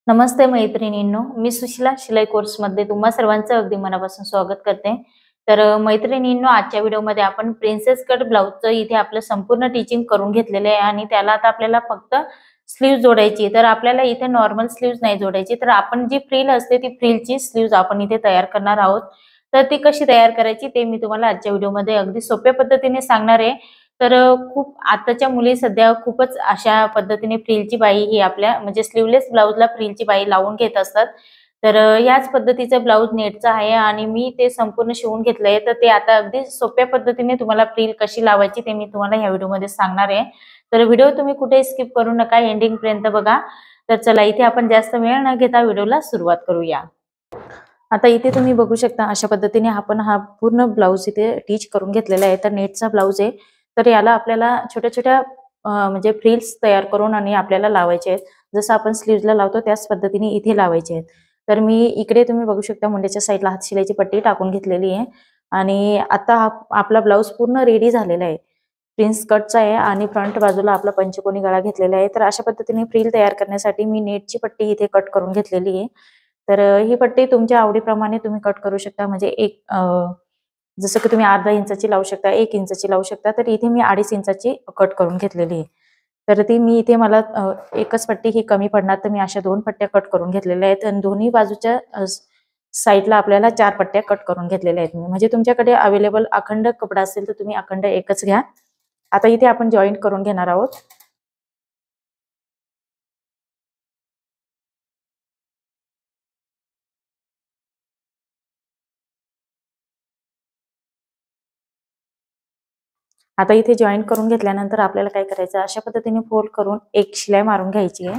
नमस्ते मैत्रिणींनो, मी सुशिला शिलाई कोर्समध्ये तुम्हा सर्वांचं अगदी मनापासून स्वागत करते. मैत्रिणींनो, आजच्या व्हिडिओमध्ये आपण प्रिन्सेस कट ब्लाउजचं इथे आपलं संपूर्ण टीचिंग करून घेतलेलं आहे आणि त्याला आता आपल्याला फक्त स्लीव्ह जोडायची. तर आपल्याला इथे नॉर्मल स्लीव्ह नाही जोडायची, तर आपण जी फ्रिल असते ती फ्रिलची स्लीव्ह आपण इथे तयार करणार आहोत. तर ती कशी तयार करायची ते मी तुम्हाला आजच्या व्हिडिओमध्ये अगदी सोप्या पद्धतीने सांगणार आहे. खूप आताच्या मुली सध्या खूपच अशा पद्धतीने फ्रिलची बाही ही आपल्या म्हणजे स्लीवलेस ब्लाउजला फ्रिलची बाही लावून घेत असतात. याच पद्धतीचं ब्लाउज नेटचं आहे आणि मी ते संपूर्ण शिवून घेतलंय. तर ते आता अगदी सोप्या पद्धतीने तुम्हाला फ्रिल कशी लावायची ते मी तुम्हाला ह्या व्हिडिओमध्ये सांगणार आहे. तर व्हिडिओ तुम्ही कुठेही स्किप करू नका, एंडिंगपर्यंत बघा. तर चला, इथे आपण जास्त वेळ न घेता व्हिडिओला सुरुवात करूया. आता इथे तुम्ही बघू शकता, अशा पद्धतीने आपण हा पूर्ण ब्लाउज इथे टीच करून घेतलेला आहे. तर नेटचा ब्लाउज आहे. तर याला आपल्याला छोट्या-छोट्या म्हणजे फ्रिल्स तयार करून आणि आपल्याला लावायचे आहेत. जसं आपण स्लीव्हजला लावतो त्याच पद्धतीने इथे लावायचे आहेत. तर मी इकडे तुम्ही बघू शकता मुंड्याच्या साईडला हातशिलाईची पट्टी टाकून घेतलेली आहे आणि आता हा आपला ब्लाउज पूर्ण रेडी झालेला आहे. प्रिन्स कटचा आहे आणि फ्रंट बाजूला आपला पंचकोनी गळा घेतलेला आहे. तर अशा पद्धतीने फ्रिल तयार करण्यासाठी मी नेटची पट्टी इथे कट करून घेतलेली आहे. ही पट्टी तुमच्या आवडीप्रमाणे तुम्ही कट करू शकता. म्हणजे जसं की तुम्ही अर्धा इंचाची लावू शकता, 1 इंचाची लावू शकता. तर इथे मी 2.5 इंचाची कट करून घेतलेली आहे. तर ती मी इथे मला एकच पट्टी ही कमी पडणार, तर मी अशा 2 पट्ट्या कट करून घेतलेल्या आहेत आणि दोन्ही बाजूच्या साईडला आपल्याला 4 पट्ट्या कट करून घेतलेल्या आहेत मी. म्हणजे तुमच्याकडे अवेलेबल अखंड कपडा असेल तर तुम्ही अखंड एकच घ्या. आता इथे आपण जॉईंट करून घेणार आहोत. आता इथे जॉईंट करून घेतल्यानंतर आपल्याला काय करायचं, अशा पद्धतीने फोल्ड करून एक शिलाई मारून घ्यायची आहे.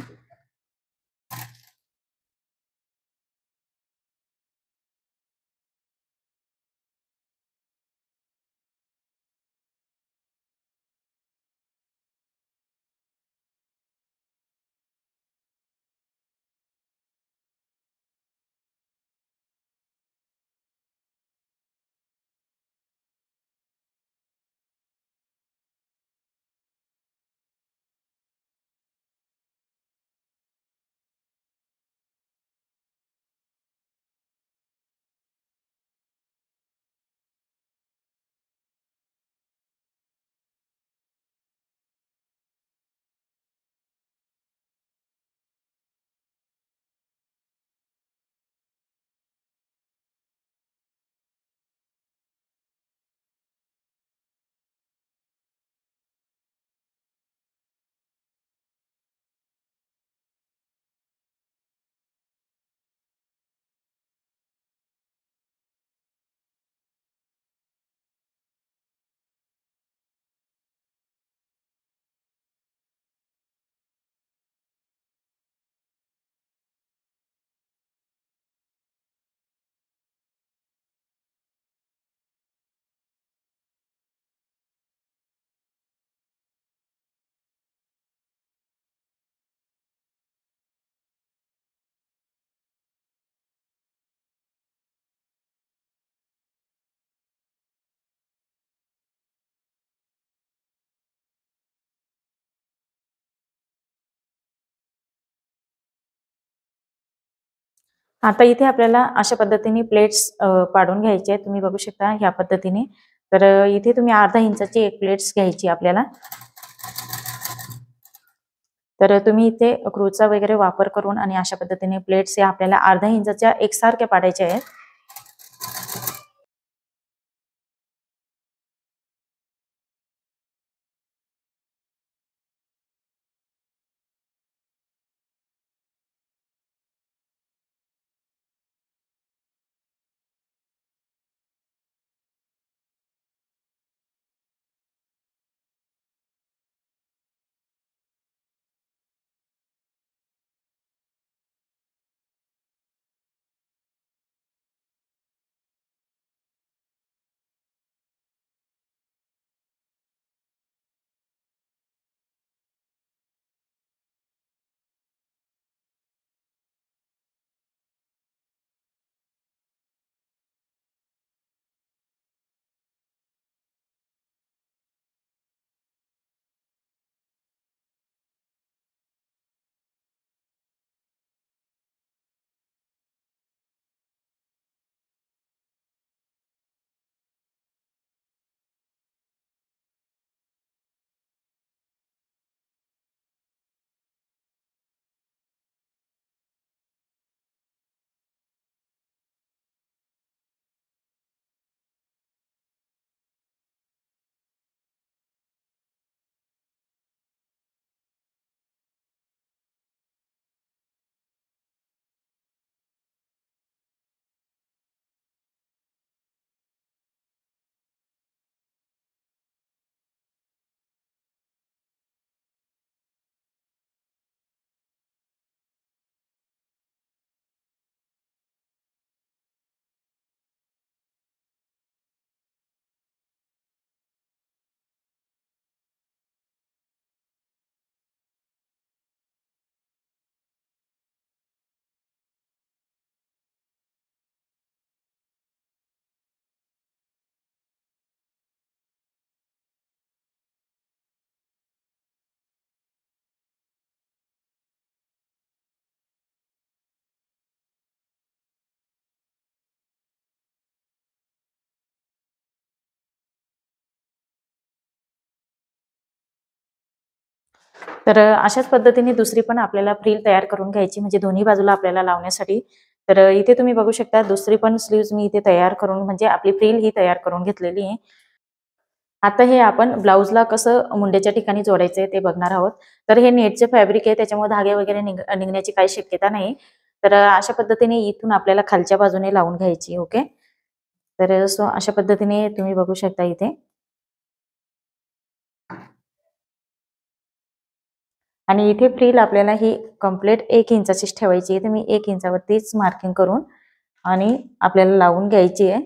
आता इथे आपल्याला अशा पद्धतीने प्लेट्स पाडून घ्यायचे आहेत. तुम्ही बघू शकता ह्या पद्धतीने. इथे तुम्ही अर्धा इंचाची एक प्लेट्स घ्यायची आपल्याला. तुम्ही इथे क्रूचा वगैरे वापर करून आणि अशा पद्धतीने प्लेट्स या आपल्याला अर्धा इंचाच्या एकसारख्या पाडायच्या आहेत. तर अशाच पद्धतीने दुसरी पण आपल्याला फ्रिल तयार करून घ्यायची, म्हणजे दोन्ही बाजूला आपल्याला लावण्यासाठी. तर इथे तुम्ही बघू शकता दुसरी पण स्लीव्ज मी इथे तयार करून, म्हणजे आपली फ्रिल ही तयार करून घेतलेली आहे. आता हे आपण ब्लाउजला कसं मुंड्याच्या ठिकाणी जोडायचंय ते बघणार आहोत. तर हे नेटचे फॅब्रिक आहे, त्याच्यामुळे धागे वगैरे निघण्याची काही शक्यता नाही. तर अशा पद्धतीने इथून आपल्याला खालच्या बाजूने लावून घ्यायची. ओके. तर अशा पद्धतीने तुम्ही बघू शकता इथे. आणि इथे फ्रिल आपल्याला ही कंप्लीट 1 इंचाचीच ठेवायची आहे. तर मी 1 इंचावरतीच मार्किंग करून आणि आपल्याला लावून घ्यायची आहे.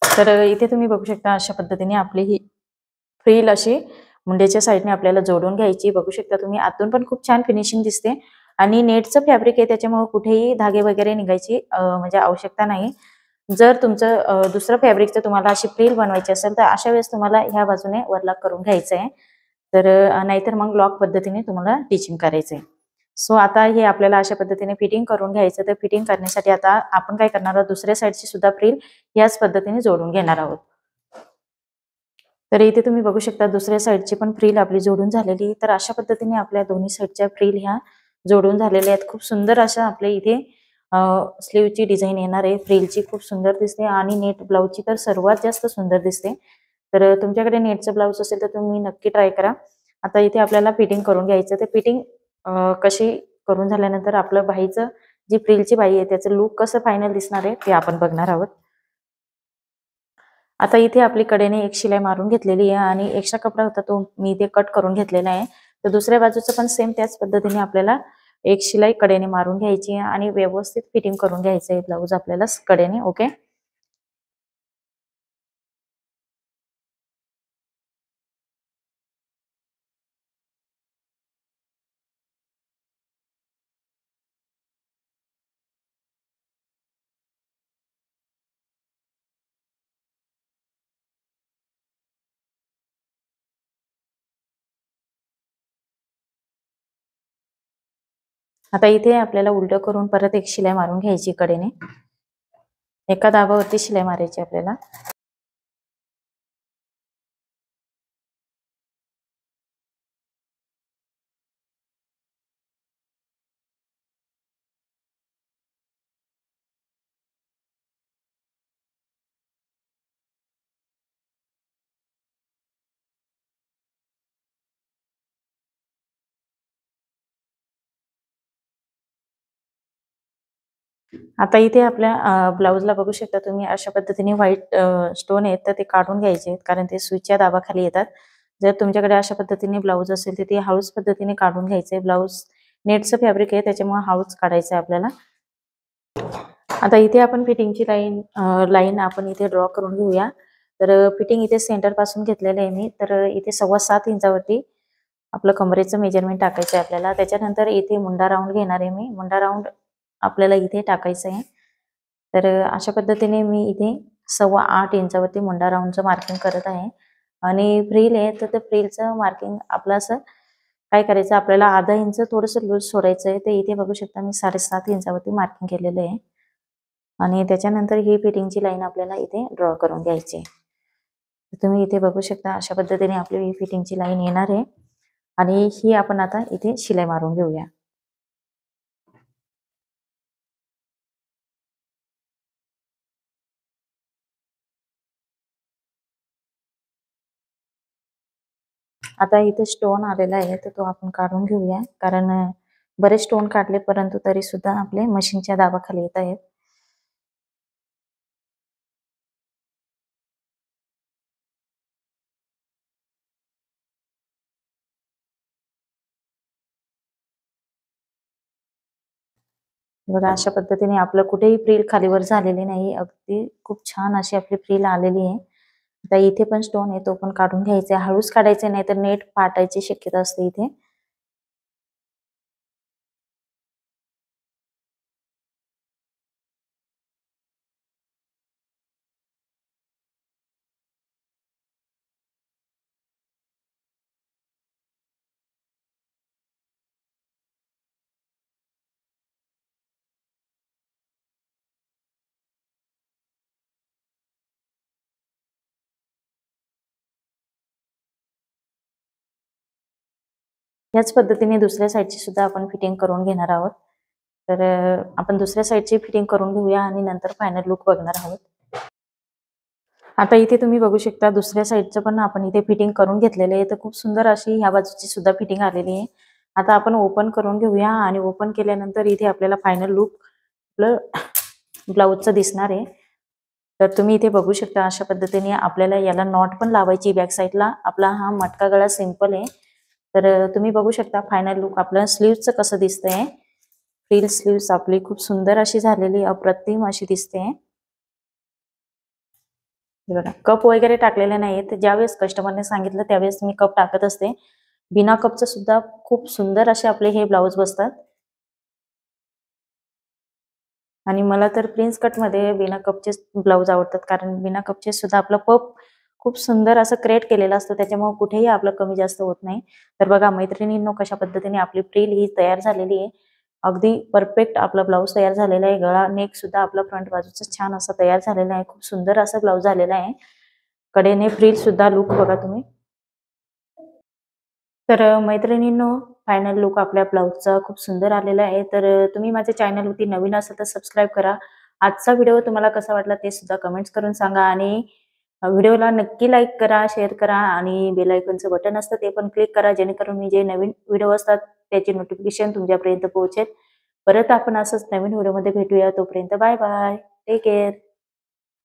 तर इथे तुम्ही बघू शकता अशा पद्धतीने आपली ही फ्रिल अशी मुंड्याच्या साईडने आपल्याला जोडून घ्यायची. बघू शकता तुम्ही आतून पण खूप छान फिनिशिंग दिसते आणि नेटचं फॅब्रिक आहे, त्याच्यामुळे कुठेही धागे वगैरे निघायची म्हणजे आवश्यकता नाही. जर तुमचं दुसरं फॅब्रिकचं तुम्हाला अशी फ्रिल बनवायची असेल तर अशा वेळेस तुम्हाला ह्या बाजूने ओव्हरलॅप करून घ्यायचं आहे. तर नाहीतर मग लॉक पद्धतीने तुम्हाला टिचिंग करायचं आहे. सो आता हे आपल्याला अशा पद्धतीने फिटिंग करून घ्यायचं. तर फिटिंग करण्यासाठी आता आपण काय करणार आहोत, दुसऱ्या साईडची सुद्धा फ्रिल याच पद्धतीने जोडून घेणार आहोत. तर इथे तुम्ही बघू शकता दुसऱ्या साईडची पण फ्रिल आपली जोडून झालेली. तर अशा पद्धतीने आपल्या दोन्ही साईडच्या फ्रिल ह्या जोडून झालेल्या आहेत. खूप सुंदर अशा आपल्या इथे स्लीवची डिझाईन येणार आहे. फ्रिलची खूप सुंदर दिसते आणि नेट ब्लाउजची तर सर्वात जास्त सुंदर दिसते. तर तुमच्याकडे नेटचं ब्लाउज असेल तर तुम्ही नक्की ट्राय करा. आता इथे आपल्याला फिटिंग करून घ्यायचं. तर फिटिंग कशी करून झाल्यानंतर आपलं बाहीचं जी फ्रिलची बाही आहे त्याचं लुक कसं फायनल दिसणार आहे ते आपण बघणार आहोत. आता इथे आपली कडेने एक शिलाई मारून घेतलेली आहे आणि एक्स्ट्रा कपडा होता तो मी इथे कट करून घेतलेला आहे. तर दुसऱ्या बाजूचं पण सेम त्याच पद्धतीने आपल्याला एक शिलाई कडेने मारून घ्यायची आहे आणि व्यवस्थित फिटिंग करून घ्यायचं आहे ब्लाऊज आपल्याला कडेने. ओके. आता इथे आपल्याला उलट करून परत एक शिलाई मारून घ्यायची कडेने. एका दाबावरती शिलाई मारायची आपल्याला. आता इथे आपल्या ब्लाऊजला बघू शकता तुम्ही अशा पद्धतीने व्हाईट स्टोन आहेत तर ते काढून घ्यायचे आहेत, कारण ते सुईच्या दाबाखाली येतात. जर तुमच्याकडे अशा पद्धतीने ब्लाऊज असेल तर ते हळूच पद्धतीने काढून घ्यायचे. ब्लाऊज नेटचं फॅब्रिक आहे त्याच्यामुळे हळूच काढायचं आहे आपल्याला. आता इथे आपण फिटिंगची लाईन आपण इथे ड्रॉ करून घेऊया. तर फिटिंग इथे सेंटर पासून घेतलेलं आहे मी. तर इथे 7.25 इंचावरती आपलं कमरेचं मेजरमेंट टाकायचं आहे आपल्याला. त्याच्यानंतर इथे मुंडा राऊंड घेणार आहे मी. मुंडा राऊंड आपल्याला इथे टाकायचं आहे. तर अशा पद्धतीने मी इथे 8.25 इंचावरती मुंडा राऊंडचं मार्किंग करत आहे. आणि फ्रिल आहे तर ते फ्रिलचं मार्किंग आपलं असं काय करायचं, आपल्याला अर्धा इंच थोडंसं लूज सोडायचं आहे. ते इथे बघू शकता मी 7.5 इंचावरती मार्किंग केलेलं आहे. आणि त्याच्यानंतर ही फिटिंगची लाईन आपल्याला इथे ड्रॉ करून घ्यायची आहे. तुम्ही इथे बघू शकता अशा पद्धतीने आपली ही फिटिंगची लाईन येणार आहे. आणि ही आपण आता इथे शिलाई मारून घेऊया. आता इथे स्टोन आलेला आहे तर तो आपण काढून घेऊया, कारण बरेच स्टोन काढले परंतु तरी सुद्धा आपले मशीनच्या दाबाखाली येत आहेत. बघा अशा पद्धतीने आपलं कुठेही फ्रिल खालीवर झालेली नाही. अगदी खूप छान अशी आपली फ्रिल आलेली आहे. आता इथे पण स्टोन आहे तो पण काढून घ्यायचा आहे. हळूच काढायचा नाही तर नेट फाटायची शक्यता असते इथे. याच पद्धतीने दुसऱ्या साईडची सुद्धा आपण फिटिंग करून घेणार आहोत. तर आपण दुसऱ्या साईडची फिटिंग करून घेऊया आणि नंतर फायनल लुक बघणार आहोत. आता इथे तुम्ही बघू शकता दुसऱ्या साईडचं पण आपण इथे फिटिंग करून घेतलेले आहे. तर खूप सुंदर अशी ह्या बाजूची सुद्धा फिटिंग आलेली आहे. आता आपण ओपन करून घेऊया आणि ओपन केल्यानंतर इथे आपल्याला फायनल लुक आपलं ब्लाउजचं दिसणार आहे. तर तुम्ही इथे बघू शकता अशा पद्धतीने आपल्याला याला नॉट पण लावायची बॅक साईडला. आपला हा मटका गळा सिंपल आहे. तर तुम्ही बघू शकता फायनल लुक आपलं स्लीव्हचं कसं दिसतंय. फ्रिल स्लीव्स आपली खूप सुंदर अशी झालेली अप्रतिम अशी दिसते. बघा कप वगैरे टाकलेले नाहीत. ज्यावेळेस कस्टमरने सांगितलं त्यावेळेस मी कप टाकत असते. बिना कपचं सुद्धा खूप सुंदर असे आपले हे ब्लाउज बसतात. आणि मला तर प्रिन्स कटमध्ये बिना कपचेच ब्लाउज आवडतात, कारण बिना कपचे सुद्धा आपला पप खूप सुंदर असं क्रिएट केलेला असतो. त्याच्यामुळे कुठेही आपलं कमी जास्त होत नाही. तर बघा मैत्रिणींनो कशा पद्धतीने आपली फ्रिल ही तयार झालेली आहे. अगदी परफेक्ट आपला ब्लाउज तयार झालेला आहे. गळा नेक सुद्धा आपला फ्रंट बाजूचा छान असा तयार झालेला आहे. खूप सुंदर असा ब्लाउज झालेला आहे. कडेने फ्रिल सुद्धा लुक बघा तुम्ही. तर मैत्रिणींनो फायनल लुक आपल्या ब्लाउजचा खूप सुंदर आलेला आहे. तर तुम्ही माझ्या चॅनलवरती नवीन असाल तर सबस्क्राईब करा. आजचा व्हिडिओ तुम्हाला कसा वाटला ते सुद्धा कमेंट्स करून सांगा आणि व्हिडिओला नक्की लाईक करा, शेअर करा आणि बेल आयकॉनचं बटन असतं ते पण क्लिक करा, जेणेकरून मी जे नवीन व्हिडिओ असतात त्याची नोटिफिकेशन तुमच्यापर्यंत पोहोचेल. परत आपण असंच नवीन व्हिडिओमध्ये भेटूया. तोपर्यंत बाय बाय. Take care.